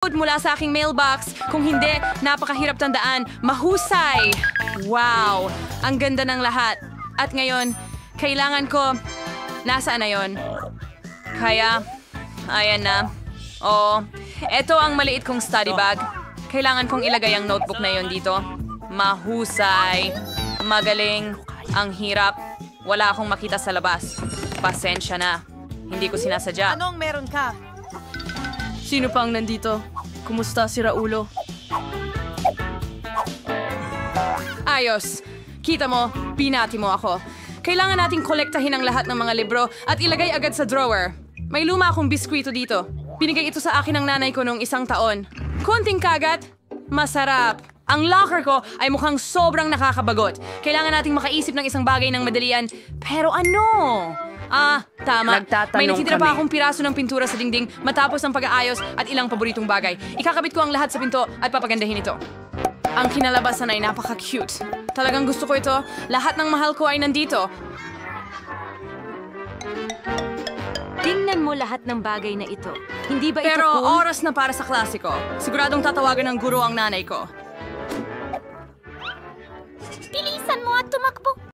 Mula sa aking mailbox. Kung hindi, napakahirap tandaan. Mahusay! Wow! Ang ganda ng lahat. At ngayon, kailangan ko... Nasaan na yon? Kaya, ayan na. Oo, ito ang maliit kong study bag. Kailangan kong ilagay ang notebook na yon dito. Mahusay. Magaling. Ang hirap. Wala akong makita sa labas. Pasensya na. Hindi ko sinasadya. Anong meron ka? Sino pang nandito? Kumusta si Raulo? Ayos. Kita mo, binati mo ako. Kailangan nating kolektahin ang lahat ng mga libro at ilagay agad sa drawer. May luma akong biskwito dito. Binigay ito sa akin ng nanay ko noong 1 taon. Konting kagat, masarap. Ang locker ko ay mukhang sobrang nakakabagot. Kailangan nating makaisip ng isang bagay ng madalian. Pero ano? Tama. Nagtatanong May natitira pa kami. akong piraso ng pintura sa dingding matapos ang pag-aayos at ilang paboritong bagay. Ikakabit ko ang lahat sa pinto at papagandahin ito. Ang kinalabasan ay napaka-cute. Talagang gusto ko ito. Lahat ng mahal ko ay nandito. Tingnan mo lahat ng bagay na ito. Hindi ba Pero ito cool? oras na para sa klasiko. Siguradong tatawagan ng guro ang nanay ko. Bilisan mo at tumakbo.